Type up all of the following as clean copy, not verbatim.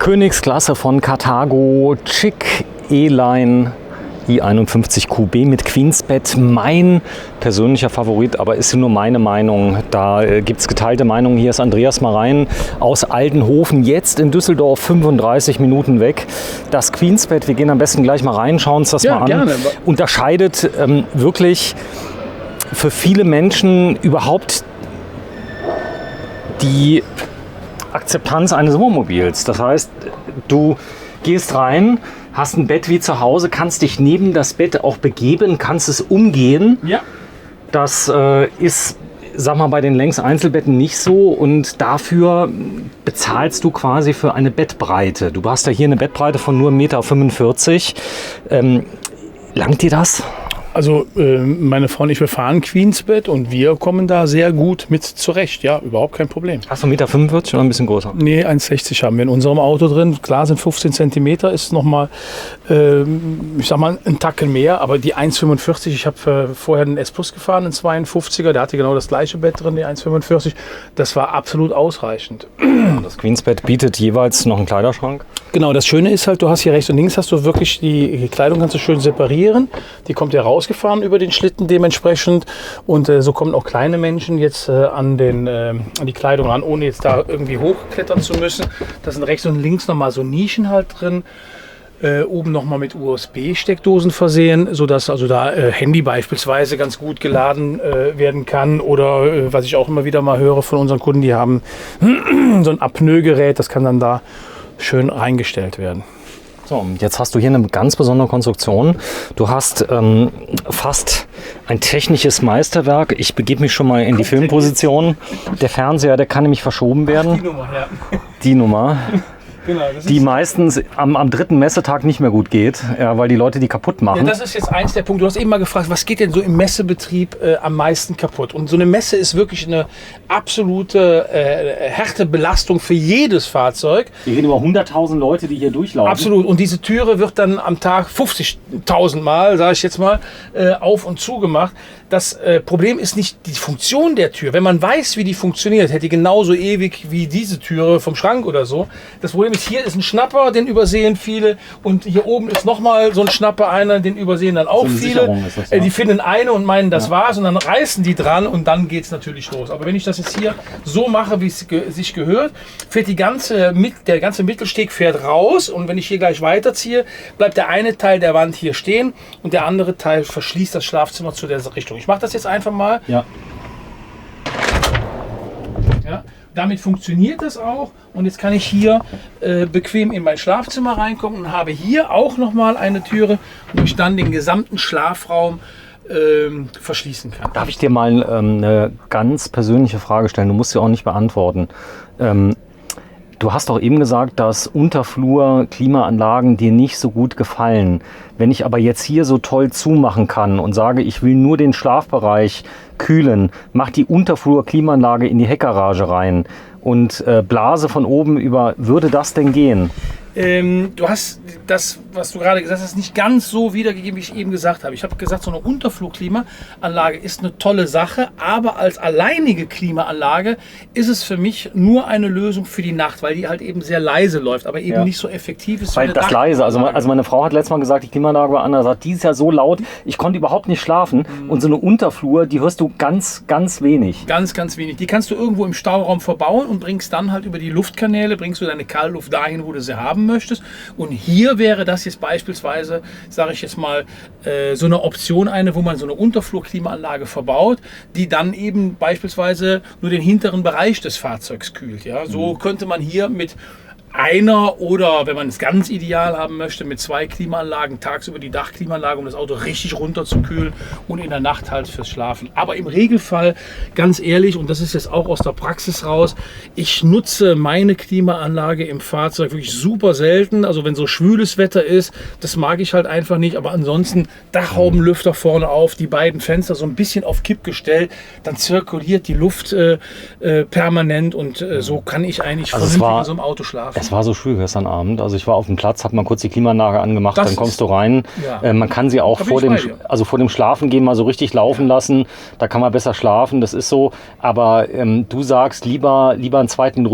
Königsklasse von Carthago, Chic E-Line i51QB mit Queensbett. Mein persönlicher Favorit, aber ist nur meine Meinung. Da gibt es geteilte Meinungen. Hier ist Andreas Marein aus Aldenhofen, jetzt in Düsseldorf, 35 Minuten weg. Das Queensbett, wir gehen am besten gleich mal rein, schauen uns das mal an. Gerne. Unterscheidet wirklich für viele Menschen überhaupt die Akzeptanz eines Wohnmobils. Das heißt, du gehst rein, hast ein Bett wie zu Hause, kannst dich neben das Bett auch begeben, kannst es umgehen. Ja. Das ist, sag mal, bei den Längs-Einzelbetten nicht so, und dafür bezahlst du quasi für eine Bettbreite. Du hast ja hier eine Bettbreite von nur 1,45 Meter. Langt dir das? Also meine Frau und ich, wir fahren Queensbett und wir kommen da sehr gut mit zurecht. Ja, überhaupt kein Problem. Hast du 1,45 Meter oder ein bisschen größer? Nee, 1,60 haben wir in unserem Auto drin. Klar sind 15 Zentimeter, ist nochmal, ich sag mal, ein Tacken mehr. Aber die 1,45, ich habe vorher den S-Plus gefahren, einen 52er. Der hatte genau das gleiche Bett drin, die 1,45. Das war absolut ausreichend. Das Queensbett bietet jeweils noch einen Kleiderschrank? Genau, das Schöne ist halt, du hast hier rechts und links, hast du wirklich die Kleidung, kannst du schön separieren. Die kommt ja rausgefahren über den Schlitten dementsprechend. Und so kommen auch kleine Menschen jetzt an die Kleidung ran, ohne jetzt da irgendwie hochklettern zu müssen. Da sind rechts und links nochmal so Nischen halt drin. Oben nochmal mit USB-Steckdosen versehen, sodass also da Handy beispielsweise ganz gut geladen werden kann. Oder was ich auch immer wieder mal höre von unseren Kunden, die haben so ein Apnoe-Gerät, das kann dann da schön eingestellt werden. So, jetzt hast du hier eine ganz besondere Konstruktion. Du hast fast ein technisches Meisterwerk. Ich begebe mich schon mal in die Filmposition. Der Fernseher, der kann nämlich verschoben werden. Die Nummer, ja. Die Nummer. Genau, die meistens am dritten Messetag nicht mehr gut geht, ja, weil die Leute die kaputt machen. Ja, das ist jetzt eins der Punkte. Du hast eben mal gefragt, was geht denn so im Messebetrieb am meisten kaputt? Und so eine Messe ist wirklich eine absolute Härtebelastung für jedes Fahrzeug. Wir reden über 100.000 Leute, die hier durchlaufen. Absolut. Und diese Türe wird dann am Tag 50.000 Mal, sage ich jetzt mal, auf und zu gemacht. Das Problem ist nicht die Funktion der Tür. Wenn man weiß, wie die funktioniert, hätte die genauso ewig wie diese Türe vom Schrank oder so. Das Problem ist, hier ist ein Schnapper, den übersehen viele. Und hier oben ist nochmal so ein Schnapper, einer, den übersehen dann auch so viele. Das, ja. Die finden eine und meinen, das war's. Und dann reißen die dran und dann geht es natürlich los. Aber wenn ich das jetzt hier so mache, wie es sich gehört, fährt der ganze Mittelsteg fährt raus. Und wenn ich hier gleich weiterziehe, bleibt der eine Teil der Wand hier stehen und der andere Teil verschließt das Schlafzimmer zu der Richtung. Ich mache das jetzt einfach mal. Ja. Ja, damit funktioniert das auch. Und jetzt kann ich hier bequem in mein Schlafzimmer reinkommen und habe hier auch nochmal eine Türe, wo ich dann den gesamten Schlafraum verschließen kann. Darf ich dir mal eine ganz persönliche Frage stellen? Du musst sie auch nicht beantworten. Du hast doch eben gesagt, dass Unterflur-Klimaanlagen dir nicht so gut gefallen. Wenn ich aber jetzt hier so toll zumachen kann und sage, ich will nur den Schlafbereich kühlen, mach die Unterflur-Klimaanlage in die Heckgarage rein und blase von oben über, würde das denn gehen? Du hast das, was du gerade gesagt hast, nicht ganz so wiedergegeben, wie ich eben gesagt habe. Ich habe gesagt, so eine Unterflugklimaanlage ist eine tolle Sache, aber als alleinige Klimaanlage ist es für mich nur eine Lösung für die Nacht, weil die halt eben sehr leise läuft, aber eben nicht so effektiv ist. Weil das leise, also meine Frau hat letztes Mal gesagt, die Klimaanlage war anders, sagt, die ist ja so laut, ich konnte überhaupt nicht schlafen. Und so eine Unterflur, die hörst du ganz, ganz wenig. Ganz, ganz wenig. Die kannst du irgendwo im Stauraum verbauen und bringst dann halt über die Luftkanäle, bringst du deine Kaltluft dahin, wo du sie haben möchtest. Und hier wäre das jetzt beispielsweise, sage ich jetzt mal, so eine Option, wo man so eine Unterflurklimaanlage verbaut, die dann eben beispielsweise nur den hinteren Bereich des Fahrzeugs kühlt. Ja? So könnte man hier mit einer oder, wenn man es ganz ideal haben möchte, mit 2 Klimaanlagen, tagsüber die Dachklimaanlage, um das Auto richtig runter zu kühlen und in der Nacht halt fürs Schlafen. Aber im Regelfall, ganz ehrlich, und das ist jetzt auch aus der Praxis raus, ich nutze meine Klimaanlage im Fahrzeug wirklich super selten. Also wenn so schwüles Wetter ist, das mag ich halt einfach nicht. Aber ansonsten Dachhaubenlüfter vorne auf, die beiden Fenster so ein bisschen auf Kipp gestellt, dann zirkuliert die Luft permanent und so kann ich eigentlich vernünftig in so einem Auto schlafen. Es war so schwül gestern Abend. Also ich war auf dem Platz, habe mal kurz die Klimaanlage angemacht, dann kommst du rein. Ja. Man kann sie auch vor dem Schlafen gehen mal so richtig laufen lassen. Da kann man besser schlafen, das ist so. Aber du sagst lieber einen zweiten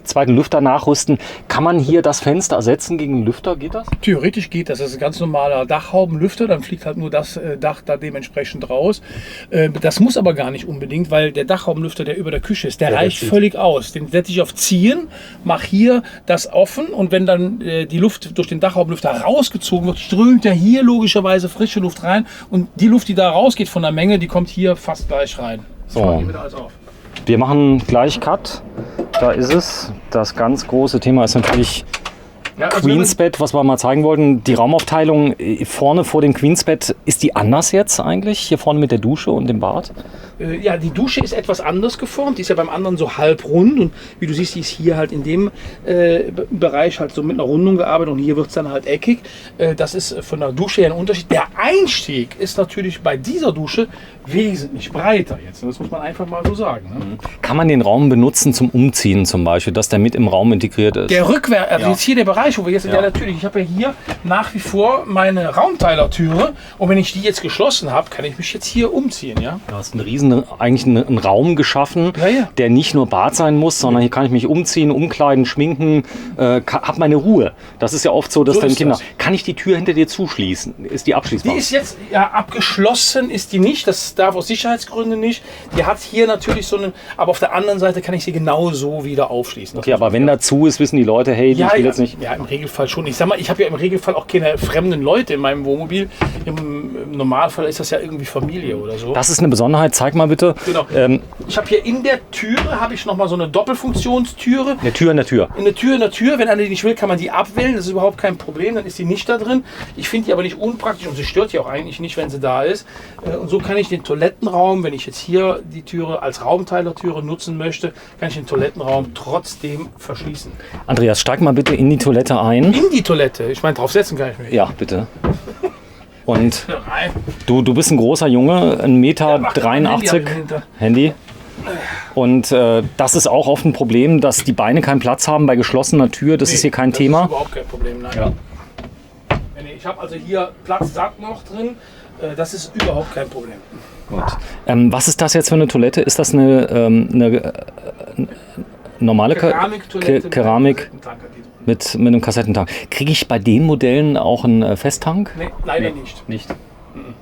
zweiten Lüfter nachrüsten. Kann man hier das Fenster ersetzen gegen einen Lüfter? Geht das? Theoretisch geht das. Das ist ein ganz normaler Dachhaubenlüfter, dann fliegt halt nur das Dach da dementsprechend raus. Das muss aber gar nicht unbedingt, weil der Dachhaubenlüfter, der über der Küche ist, der reicht völlig aus. Den setze ich auf Ziehen, mache hier das offen und wenn dann die Luft durch den Dachhaubenlüfter rausgezogen wird, strömt ja hier logischerweise frische Luft rein und die Luft, die da rausgeht von der Menge, die kommt hier fast gleich rein. So. Wir machen gleich Cut. Da ist es. Das ganz große Thema ist natürlich Queensbett, was wir mal zeigen wollten. Die Raumaufteilung vorne vor dem Queensbett, ist die anders jetzt eigentlich? Hier vorne mit der Dusche und dem Bad? Ja, die Dusche ist etwas anders geformt. Die ist ja beim anderen so halb rund. Und wie du siehst, die ist hier halt in dem Bereich halt so mit einer Rundung gearbeitet. Und hier wird es dann halt eckig. Das ist von der Dusche her ein Unterschied. Der Einstieg ist natürlich bei dieser Dusche wesentlich breiter jetzt. Das muss man einfach mal so sagen. Ne? Kann man den Raum benutzen zum Umziehen zum Beispiel, dass der mit im Raum integriert ist? Der Rückwärts, also jetzt hier der Bereich, wo wir jetzt sind, ja natürlich, ich habe ja hier nach wie vor meine Raumteilertüre und wenn ich die jetzt geschlossen habe, kann ich mich jetzt hier umziehen. Ja? Du hast eigentlich einen Raum geschaffen, der nicht nur Bad sein muss, sondern hier kann ich mich umziehen, umkleiden, schminken, habe meine Ruhe. Das ist ja oft so, dass deine Kinder... Kann ich die Tür hinter dir zuschließen? Ist die abschließbar? Die ist jetzt abgeschlossen, ist die nicht. Das darf aus Sicherheitsgründen nicht. Die hat hier natürlich so einen, aber auf der anderen Seite kann ich sie genauso wieder aufschließen. Okay, aber wenn da zu ist, wissen die Leute, hey, ich will jetzt nicht... Ja, im Regelfall schon. Ich sag mal, ich habe ja im Regelfall auch keine fremden Leute in meinem Wohnmobil. Im Normalfall ist das ja irgendwie Familie oder so. Das ist eine Besonderheit. Zeig mal bitte. Genau. Ich habe hier in der Türe habe ich noch mal so eine Doppelfunktionstüre. Eine Tür in der Tür. Eine Tür in der Tür. Wenn einer die nicht will, kann man die abwählen. Das ist überhaupt kein Problem. Dann ist die nicht da drin. Ich finde die aber nicht unpraktisch und sie stört ja auch eigentlich nicht, wenn sie da ist. Und so kann ich den Toilettenraum, wenn ich jetzt hier die Türe als Raumteilertüre nutzen möchte, kann ich den Toilettenraum trotzdem verschließen. Andreas, steig mal bitte in die Toilette ein. In die Toilette? Ich meine, draufsetzen kann ich mich. Ja, bitte. Und du bist ein großer Junge, 1,83 Meter, Handy. Und das ist auch oft ein Problem, dass die Beine keinen Platz haben bei geschlossener Tür. Das ist hier kein Thema. Das ist überhaupt kein Problem, nein. Ja. Ich habe also hier Platz satt noch drin. Das ist überhaupt kein Problem. Gut. Was ist das jetzt für eine Toilette? Ist das eine normale Keramiktoilette Keramik mit einem Kassettentank? Kriege ich bei den Modellen auch einen Festtank? Nee, leider nicht. Nicht?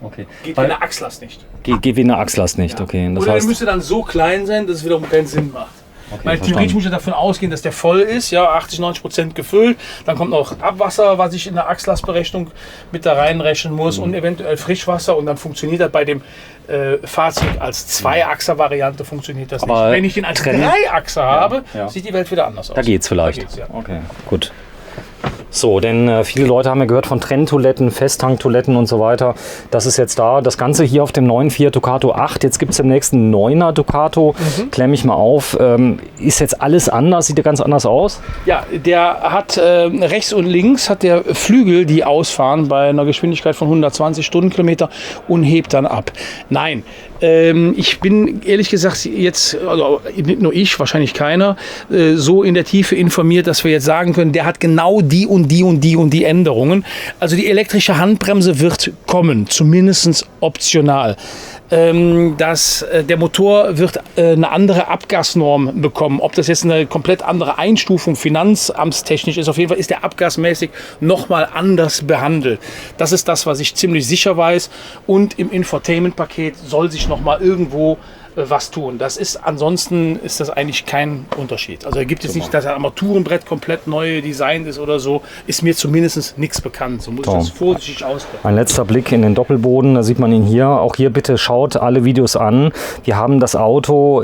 Okay. Geht wie eine Achslast nicht. Geht wie eine Achslast nicht, ja. Okay. Das Oder heißt, der müsste dann so klein sein, dass es wiederum keinen Sinn macht. Okay, weil theoretisch muss ich davon ausgehen, dass der voll ist, ja, 80-90% gefüllt. Dann kommt noch Abwasser, was ich in der Achslastberechnung mit da reinrechnen muss und eventuell Frischwasser. Und dann funktioniert das bei dem Fahrzeug als Zweiachser-Variante funktioniert das nicht. Wenn ich den als Dreiachser habe, sieht die Welt wieder anders aus. Da geht's vielleicht. Da geht's, ja. Okay, gut. So, denn viele Leute haben ja gehört von Trenntoiletten, Festtanktoiletten und so weiter. Das ist jetzt da. Das Ganze hier auf dem neuen Fiat Ducato 8. Jetzt gibt es im nächsten 9er Ducato. Klemm ich mal auf. Ist jetzt alles anders? Sieht der ganz anders aus? Ja, der hat rechts und links hat der Flügel, die ausfahren bei einer Geschwindigkeit von 120 Stundenkilometer und hebt dann ab. Nein, ich bin ehrlich gesagt jetzt, also nicht nur ich, wahrscheinlich keiner, so in der Tiefe informiert, dass wir jetzt sagen können, der hat genau die und die und die und die Änderungen. Also die elektrische Handbremse wird kommen, zumindest optional. Der Motor wird eine andere Abgasnorm bekommen. Ob das jetzt eine komplett andere Einstufung finanzamtstechnisch ist, auf jeden Fall ist der abgasmäßig nochmal anders behandelt. Das ist das, was ich ziemlich sicher weiß. Und im Infotainment-Paket soll sich nochmal irgendwo was tun. Ansonsten ist das eigentlich kein Unterschied. Also da gibt es nicht, dass ein Armaturenbrett komplett neu designt ist oder so. Ist mir zumindest nichts bekannt. So muss ich das vorsichtig ausdrücken. Ein letzter Blick in den Doppelboden, da sieht man ihn hier. Auch hier bitte schaut alle Videos an. Wir haben das Auto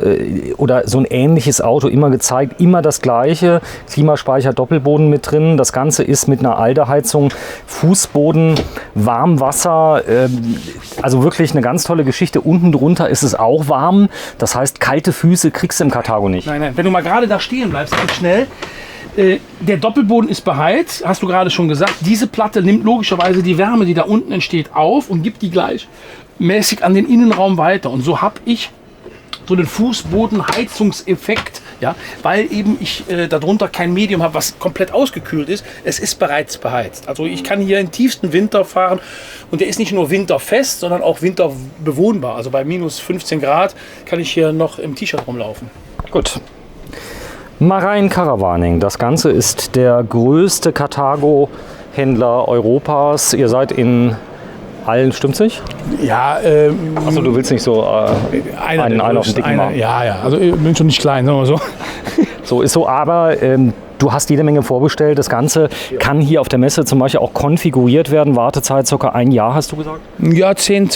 oder so ein ähnliches Auto immer gezeigt. Immer das gleiche. Klimaspeicher, Doppelboden mit drin. Das Ganze ist mit einer Alderheizung, Fußboden, Warmwasser. Also wirklich eine ganz tolle Geschichte. Unten drunter ist es auch warm. Das heißt, kalte Füße kriegst du im Karthago nicht. Nein, nein. Wenn du mal gerade da stehen bleibst, ganz schnell. Der Doppelboden ist beheizt, hast du gerade schon gesagt. Diese Platte nimmt logischerweise die Wärme, die da unten entsteht, auf und gibt die gleichmäßig an den Innenraum weiter. Und so habe ich so einen Fußbodenheizungseffekt, ja, weil eben ich darunter kein Medium habe, was komplett ausgekühlt ist. Es ist bereits beheizt. Also ich kann hier im tiefsten Winter fahren und der ist nicht nur winterfest, sondern auch winterbewohnbar. Also bei minus 15 Grad kann ich hier noch im T-Shirt rumlaufen. Gut. Marine Caravaning. Das Ganze ist der größte Carthago-Händler Europas. Ihr seid in allen, stimmt's nicht? Ja, Achso, du willst nicht so einen auf den Dicken machen. Ja, also ich bin schon nicht klein, sagen wir so. So ist so, aber du hast jede Menge vorbestellt. Das Ganze kann hier auf der Messe zum Beispiel auch konfiguriert werden. Wartezeit ca. 1 Jahr, hast du gesagt? Ja, 10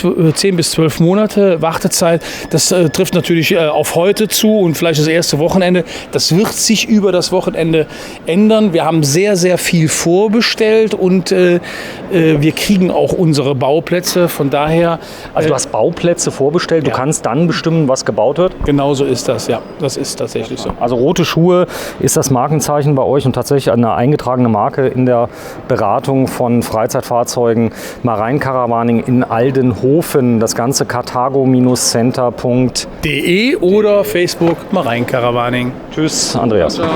bis 12 Monate Wartezeit. Das trifft natürlich auf heute zu und vielleicht das erste Wochenende. Das wird sich über das Wochenende ändern. Wir haben sehr, sehr viel vorbestellt und wir kriegen auch unsere Bauplätze. Von daher... Also du hast Bauplätze vorbestellt. Du kannst dann bestimmen, was gebaut wird? Genauso ist das, ja. Das ist tatsächlich so. Also Rote Schuhe ist das Markenzeichen bei euch und tatsächlich eine eingetragene Marke in der Beratung von Freizeitfahrzeugen. Marine Caravaning in Aldenhofen. Das Ganze carthago-center.de oder Facebook Marine Caravaning. Tschüss, Andreas. Ciao.